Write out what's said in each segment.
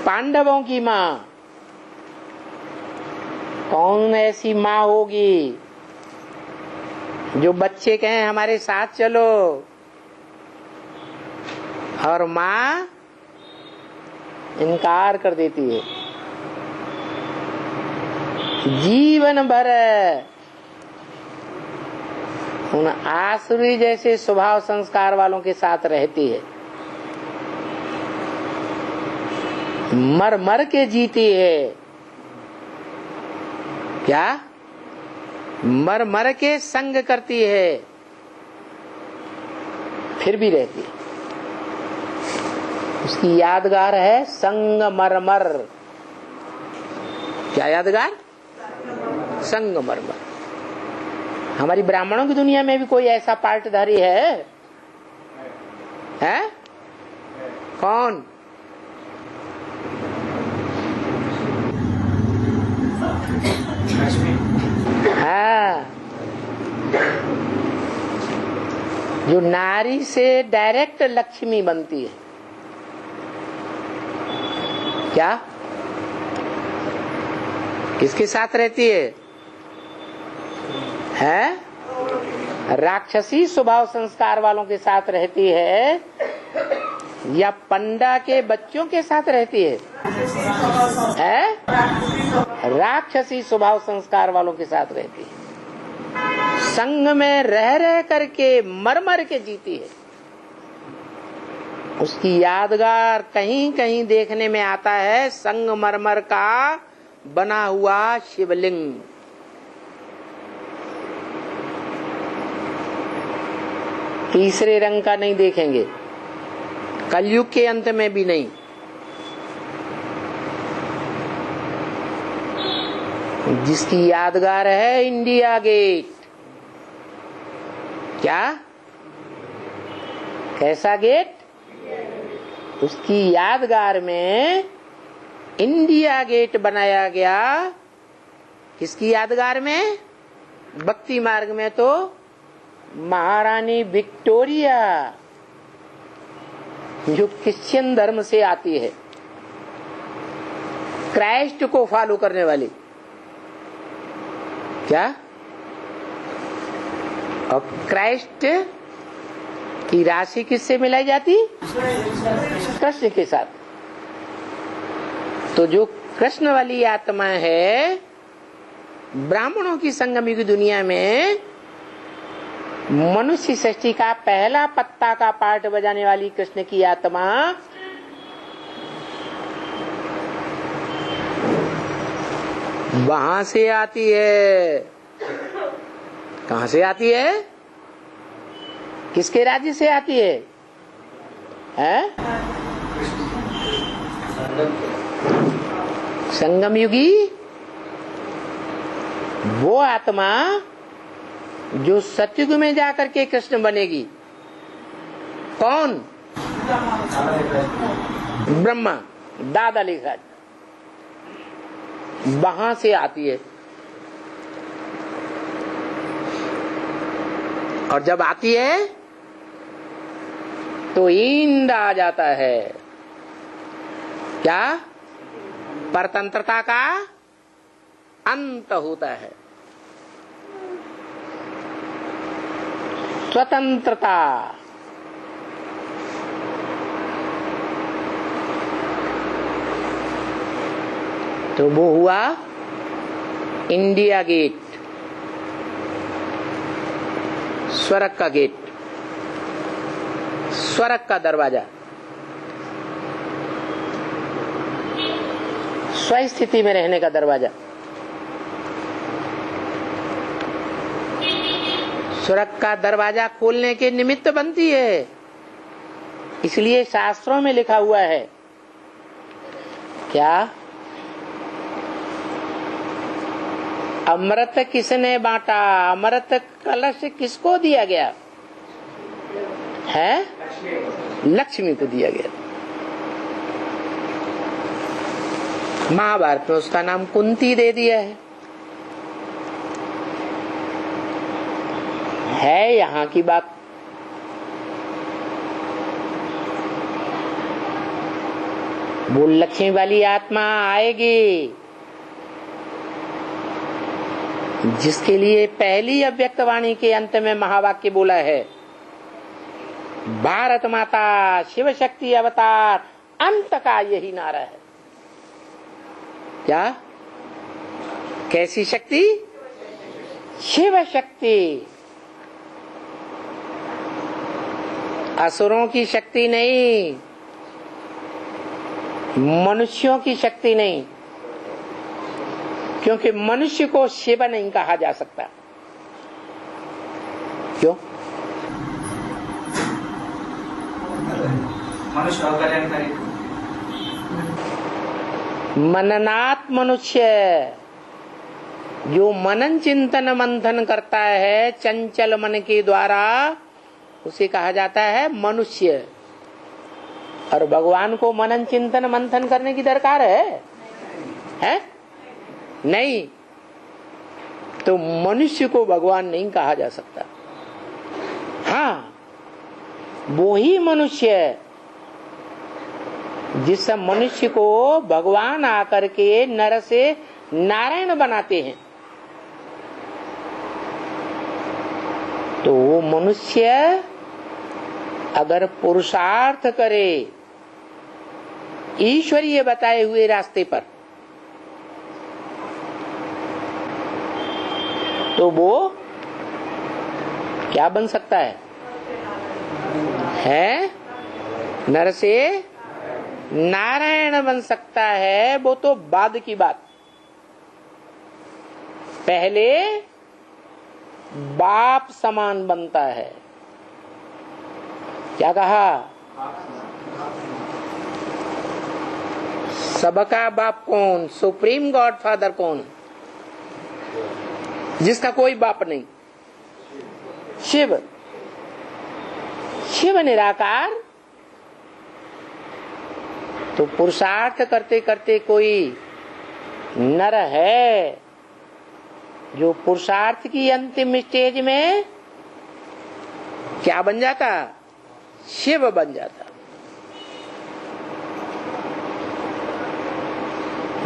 पांडवों की माँ। कौन ऐसी माँ होगी जो बच्चे कहें हमारे साथ चलो, और माँ इनकार कर देती है। जीवन भर उन आसुरी जैसे स्वभाव संस्कार वालों के साथ रहती है, मर मर के जीती है। क्या? मर मर के संग करती है, फिर भी रहती है। उसकी यादगार है संगमरमर। क्या यादगार? संगमरमर। हमारी ब्राह्मणों की दुनिया में भी कोई ऐसा पार्टधारी है? है? कौन? हाँ, जो नारी से डायरेक्ट लक्ष्मी बनती है। क्या? किसके साथ रहती है? राक्षसी स्वभाव संस्कार वालों के साथ रहती है या पंडा के बच्चों के साथ रहती है? राक्षसी स्वभाव संस्कार वालों के साथ रहती है। संग में रह रह करके मर मर के जीती है। उसकी यादगार कहीं कहीं देखने में आता है संगमरमर का बना हुआ शिवलिंग। तीसरे रंग का नहीं देखेंगे, कलयुग के अंत में भी नहीं। जिसकी यादगार है इंडिया गेट। क्या? कैसा गेट? उसकी यादगार में इंडिया गेट बनाया गया। किसकी यादगार में? भक्ति मार्ग में तो महारानी विक्टोरिया, जो क्रिश्चियन धर्म से आती है, क्राइस्ट को फॉलो करने वाली। क्या? और क्राइस्ट की राशि किससे मिलाई जाती? कृष्ण के साथ। तो जो कृष्ण वाली आत्मा है, ब्राह्मणों की संगम की दुनिया में मनुष्य सृष्टि का पहला पत्ता का पार्ट बजाने वाली कृष्ण की आत्मा वहां से आती है। कहां से आती है? किसके राज्य से आती है? संगम युगी वो आत्मा जो सतयुग में जाकर के कृष्ण बनेगी। कौन? ब्रह्मा, दादा लिखा, वहां से आती है। और जब आती है तो इंद आ जाता है। क्या? परतंत्रता का अंत होता है। स्वतंत्रता। तो वो हुआ इंडिया गेट, स्वर्ग का गेट, स्वर्ग का दरवाजा, स्वस्थिति में रहने का दरवाजा। स्वर्ग का दरवाजा खोलने के निमित्त बनती है। इसलिए शास्त्रों में लिखा हुआ है। क्या? अमृत किसने बांटा? अमृत कलश किसको दिया गया है? लक्ष्मी को दिया गया। महाभारत में उसका नाम कुंती दे दिया है यहाँ की बात। वो लक्ष्मी वाली आत्मा आएगी जिसके लिए पहली अव्यक्त वाणी के अंत में महावाक्य बोला है, भारत माता शिव शक्ति अवतार अंत का यही नारा है। क्या? कैसी शक्ति? शिव शक्ति, असुरों की शक्ति नहीं, मनुष्यों की शक्ति नहीं, क्योंकि मनुष्य को शिव नहीं कहा जा सकता। क्यों? मनुष्य अकल्याणकारी। मननात् मनुष्य, जो मनन चिंतन मंथन करता है चंचल मन के द्वारा, उसे कहा जाता है मनुष्य। और भगवान को मनन चिंतन मंथन करने की दरकार है? नहीं, तो मनुष्य को भगवान नहीं कहा जा सकता। हाँ, वो ही मनुष्य जिस मनुष्य को भगवान आकर के नर से नारायण बनाते हैं, तो वो मनुष्य अगर पुरुषार्थ करे ईश्वरीय बताए हुए रास्ते पर, तो वो क्या बन सकता है? नर से नारायण बन सकता है। वो तो बाद की बात। पहले बाप समान बनता है। क्या कहा? सबका बाप कौन? सुप्रीम गॉड फादर कौन? जिसका कोई बाप नहीं, शिव। शिव निराकार। तो पुरुषार्थ करते करते कोई नर है जो पुरुषार्थ की अंतिम स्टेज में क्या बन जाता? शिव बन जाता।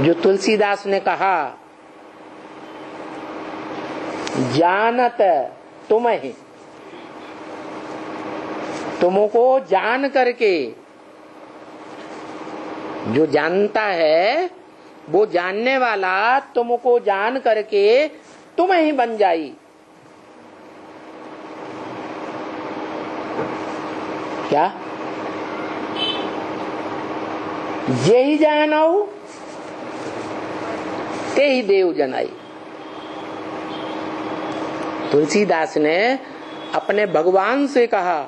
जो तुलसीदास ने कहा, जानत तुम ही, तुमको जान करके, जो जानता है वो जानने वाला तुमको जान करके तुम ही बन जाई। क्या? जे ही जानऊ ते ही देव जनाई। तुलसीदास ने अपने भगवान से कहा,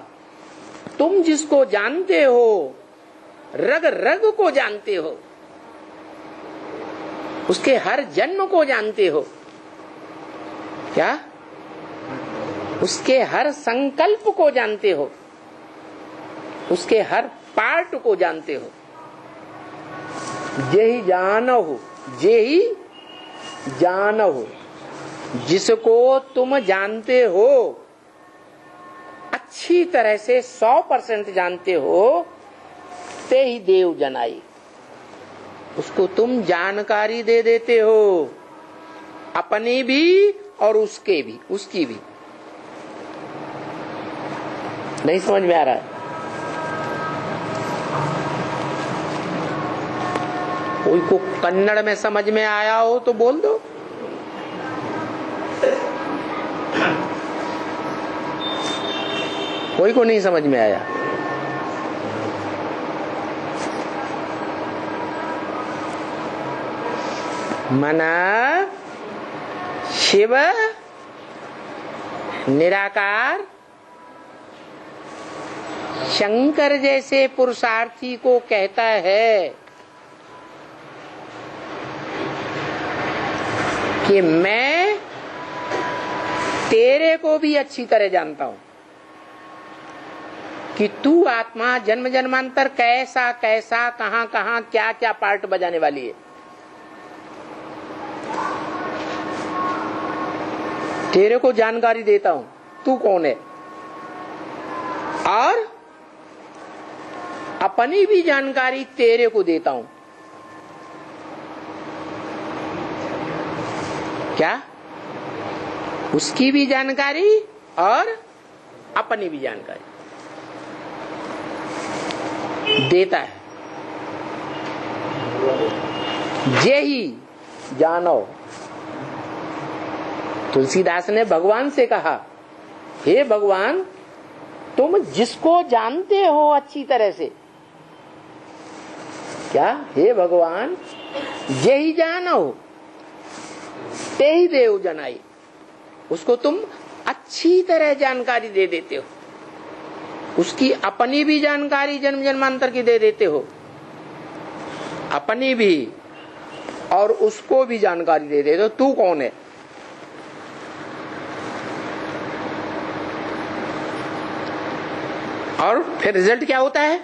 तुम जिसको जानते हो, रग रग को जानते हो, उसके हर जन्म को जानते हो। क्या? उसके हर संकल्प को जानते हो, उसके हर पार्ट को जानते हो। जे ही जानहु, जे ही जानहु, जिसको तुम जानते हो, अच्छी तरह से 100% जानते हो, ते ही देव जनाई। उसको तुम जानकारी दे देते हो, अपनी भी और उसके भी, उसकी भी। नहीं समझ में आ रहा है? कोई को कन्नड़ में समझ में आया हो तो बोल दो। कोई को नहीं समझ में आया? मना शिव निराकार शंकर जैसे पुरुषार्थी को कहता है कि मैं तेरे को भी अच्छी तरह जानता हूं कि तू आत्मा जन्म जन्मांतर कैसा कैसा, कहां कहां, क्या क्या पार्ट बजाने वाली है। तेरे को जानकारी देता हूं तू कौन है, और अपनी भी जानकारी तेरे को देता हूं। क्या? उसकी भी जानकारी और अपनी भी जानकारी देता है। जे ही जानो। तुलसीदास ने भगवान से कहा, हे भगवान, तुम जिसको जानते हो अच्छी तरह से, क्या? हे भगवान, जे ही जानो ते ही देव जनाई। उसको तुम अच्छी तरह जानकारी दे देते हो, उसकी अपनी भी जानकारी जन्म जन्मांतर की दे देते हो, अपनी भी और उसको भी जानकारी दे देते हो। तू कौन है? और फिर रिजल्ट क्या होता है?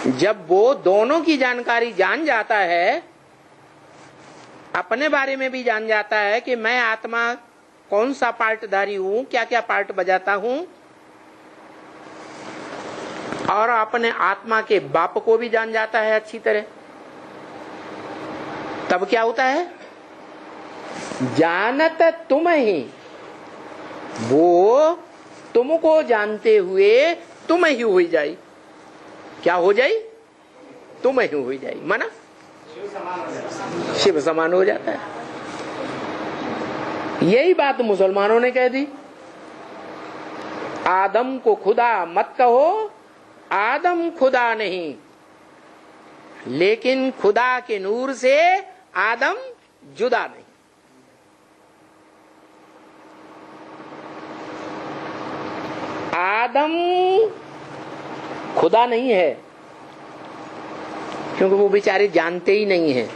जब वो दोनों की जानकारी जान जाता है, अपने बारे में भी जान जाता है कि मैं आत्मा कौन सा पार्टधारी हूं, क्या क्या पार्ट बजाता हूं, और अपने आत्मा के बाप को भी जान जाता है अच्छी तरह, तब क्या होता है? जानत तुम ही, वो तुमको जानते हुए तुम ही हो जाई। क्या हो जाई? तुम ही हो जाई, माना शिव समान हो जाता है। यही बात मुसलमानों ने कह दी। आदम को खुदा मत कहो, आदम खुदा नहीं, लेकिन खुदा के नूर से आदम जुदा नहीं। आदम खुदा नहीं है, क्योंकि वो बेचारे जानते ही नहीं हैं।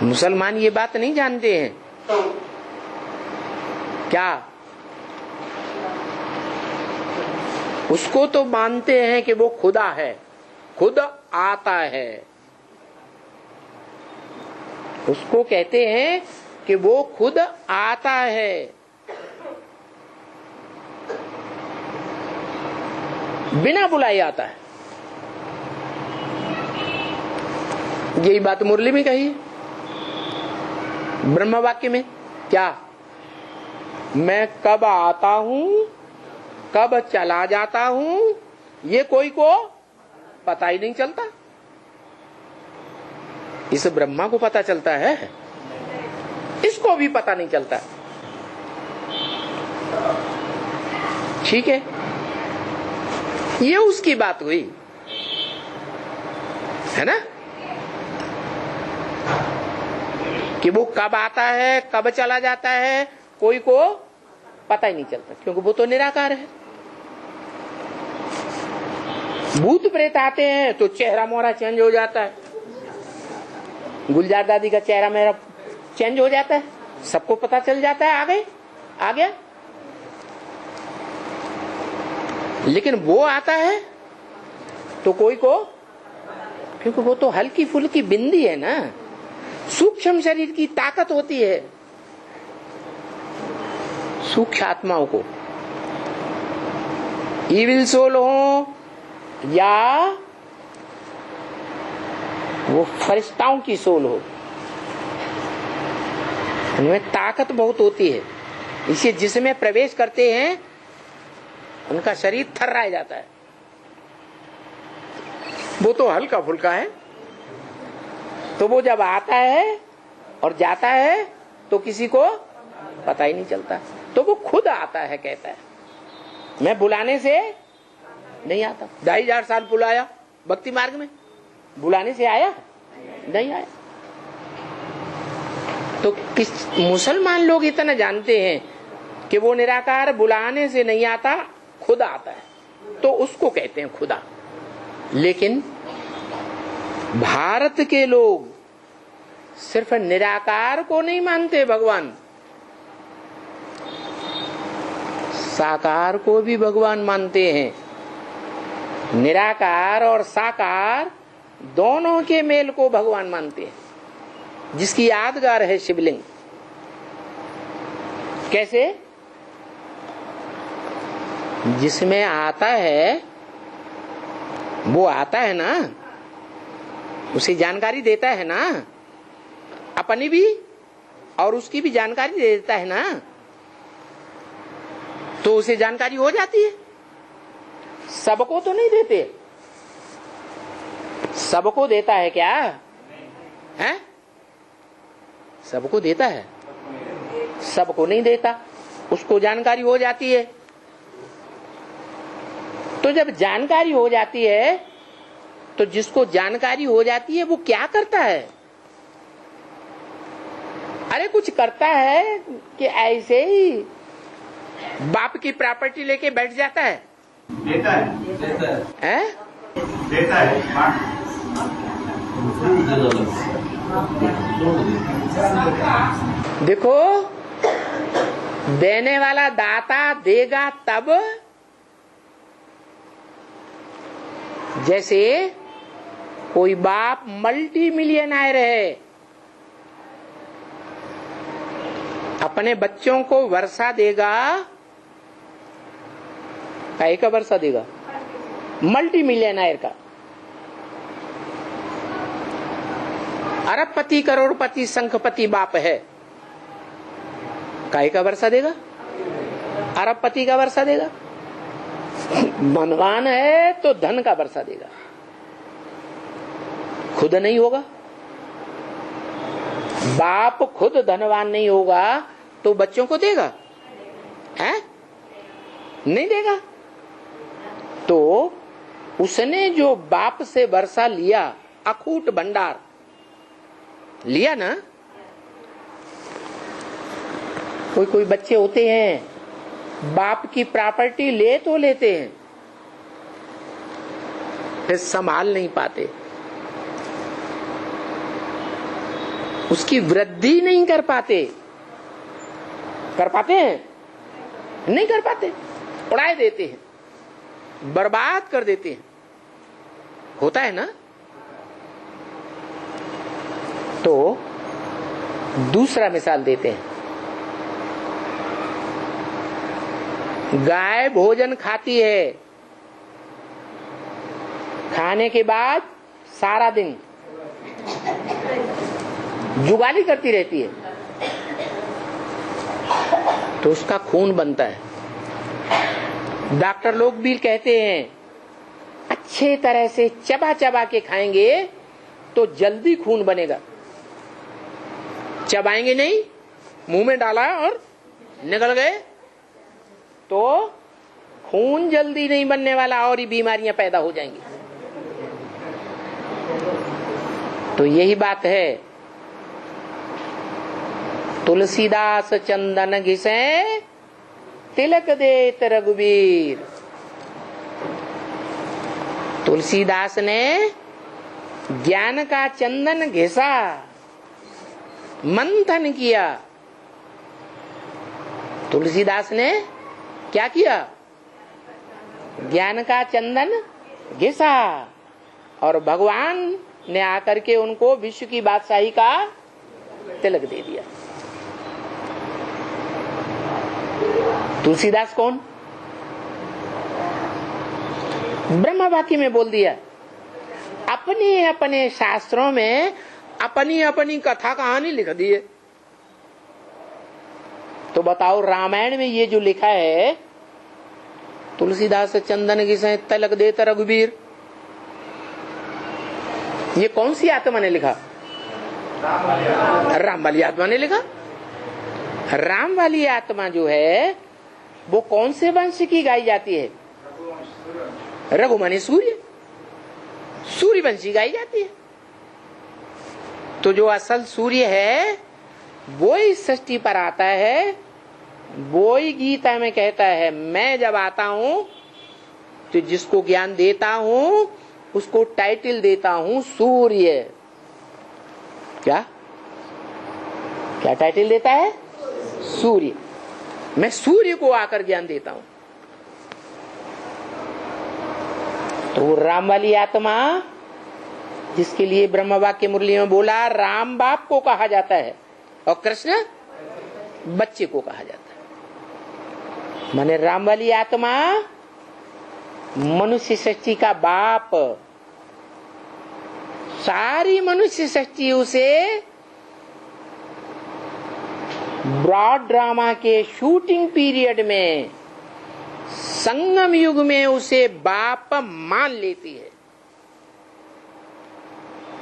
मुसलमान ये बात नहीं जानते हैं। क्या? उसको तो मानते हैं कि वो खुदा है, खुद आता है। उसको कहते हैं कि वो खुद आता है। बिना बुलाए आता है। यही बात मुरली में कही ब्रह्म वाक्य में। क्या? मैं कब आता हूं, कब चला जाता हूं, ये कोई को पता ही नहीं चलता। इस ब्रह्मा को पता चलता है, इसको भी पता नहीं चलता। ठीक है, ये उसकी बात हुई है ना, कि वो कब आता है कब चला जाता है कोई को पता ही नहीं चलता, क्योंकि वो तो निराकार है। भूत प्रेत आते हैं तो चेहरा मोहरा चेंज हो जाता है। गुलजार दादी का चेहरा मेरा चेंज हो जाता है, सबको पता चल जाता है, आ गया। लेकिन वो आता है तो कोई को, क्योंकि वो तो हल्की फुल्की बिंदी है ना, सूक्ष्म शरीर की ताकत होती है सूक्ष्म आत्माओं को। इविल सोल हो या वो फरिश्ताओं की सोल हो, उनमें ताकत बहुत होती है। इसे जिसमें प्रवेश करते हैं उनका शरीर थर्राया जाता है। वो तो हल्का फुल्का है, तो वो जब आता है और जाता है तो किसी को पता ही नहीं चलता। तो वो खुद आता है, कहता है मैं बुलाने से नहीं आता। 2500 साल बुलाया भक्ति मार्ग में, बुलाने से आया नहीं आया। तो किस मुसलमान लोग इतना जानते हैं कि वो निराकार बुलाने से नहीं आता, खुद आता है, तो उसको कहते हैं खुदा। लेकिन भारत के लोग सिर्फ निराकार को नहीं मानते भगवान, साकार को भी भगवान मानते हैं। निराकार और साकार दोनों के मेल को भगवान मानते हैं, जिसकी यादगार है शिवलिंग। कैसे? जिसमें आता है वो आता है ना, उसे जानकारी देता है ना, अपनी भी और उसकी भी जानकारी दे देता है ना, तो उसे जानकारी हो जाती है। सबको तो नहीं देते, सबको देता है क्या है? सबको देता है, सबको नहीं देता, उसको जानकारी हो जाती है। तो जब जानकारी हो जाती है तो जिसको जानकारी हो जाती है वो क्या करता है? अरे कुछ करता है कि ऐसे ही बाप की प्रॉपर्टी लेके बैठ जाता है? देता है, देता है, हैं? देता है। देखो, देने वाला दाता देगा तब जैसे कोई बाप मल्टी मिलियनर है, अपने बच्चों को वर्षा देगा, काहे का वर्षा देगा? मल्टी मिलियनर का। अरबपति करोड़पति संखपति बाप है, काहे का वर्षा देगा? अरबपति का वर्षा देगा। धनवान है तो धन का वर्षा देगा, खुद नहीं होगा। बाप खुद धनवान नहीं होगा तो बच्चों को देगा? है? नहीं देगा। तो उसने जो बाप से वर्षा लिया, अखूट भंडार लिया ना। कोई कोई बच्चे होते हैं बाप की प्रॉपर्टी ले तो लेते हैं, फिर संभाल नहीं पाते, उसकी वृद्धि नहीं कर पाते। कर पाते हैं? नहीं कर पाते, उड़ाए देते हैं, बर्बाद कर देते हैं। होता है ना। तो दूसरा मिसाल देते हैं। गाय भोजन खाती है, खाने के बाद सारा दिन जुगाली करती रहती है, तो उसका खून बनता है। डॉक्टर लोग भी कहते हैं अच्छे तरह से चबा चबा के खाएंगे तो जल्दी खून बनेगा। चबाएंगे नहीं, मुंह में डाला और निकल गए तो खून जल्दी नहीं बनने वाला और ही बीमारियां पैदा हो जाएंगी। तो यही बात है। तुलसीदास चंदन घिसे तिलक देत रघुबीर। तुलसीदास ने ज्ञान का चंदन घिसा, मंथन किया। तुलसीदास ने क्या किया? ज्ञान का चंदन घिसा और भगवान ने आकर के उनको विश्व की बादशाही का तिलक दे दिया। तुलसीदास कौन? ब्रह्म वाक्य में बोल दिया। अपने अपने शास्त्रों में अपनी अपनी कथा कहानी लिख दी है। तो बताओ, रामायण में ये जो लिखा है, तुलसीदास चंदन घिसे तिलक देत रघुबीर, ये कौन सी आत्मा ने लिखा? राम वाली आत्मा ने लिखा। राम वाली आत्मा जो है वो कौन से वंश की गाई जाती है? रघुमनि सूर्य, सूर्य वंशी गाई जाती है। तो जो असल सूर्य है वो ही सृष्टि पर आता है, वो ही गीता में कहता है मैं जब आता हूं तो जिसको ज्ञान देता हूं उसको टाइटल देता हूं सूर्य। क्या क्या टाइटल देता है? सूर्य। मैं सूर्य को आकर ज्ञान देता हूं। तो राम वाली आत्मा जिसके लिए ब्रह्म वाक्य मुरली में बोला राम बाप को कहा जाता है और कृष्ण बच्चे को कहा जाता है। माने राम वाली आत्मा मनुष्य सृष्टि का बाप सारी मनुष्य शक्ति उसे ब्रॉड ड्रामा के शूटिंग पीरियड में, संगम युग में उसे बाप मान लेती है,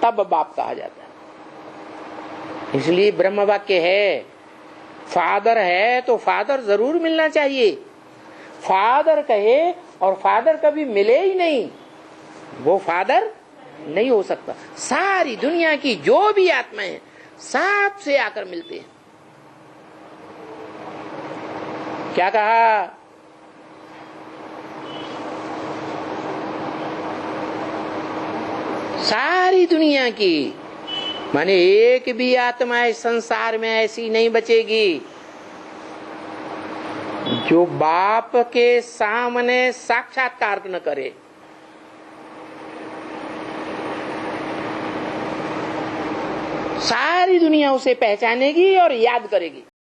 तब बाप कहा जाता है। इसलिए ब्रह्म वाक्य है, फादर है तो फादर जरूर मिलना चाहिए। फादर कहे और फादर कभी मिले ही नहीं, वो फादर नहीं हो सकता। सारी दुनिया की जो भी आत्माएं हैं सबसे आकर मिलते हैं। क्या कहा? सारी दुनिया की, माने एक भी आत्मा इस संसार में ऐसी नहीं बचेगी जो बाप के सामने साक्षात्कार न करे। सारी दुनिया उसे पहचानेगी और याद करेगी।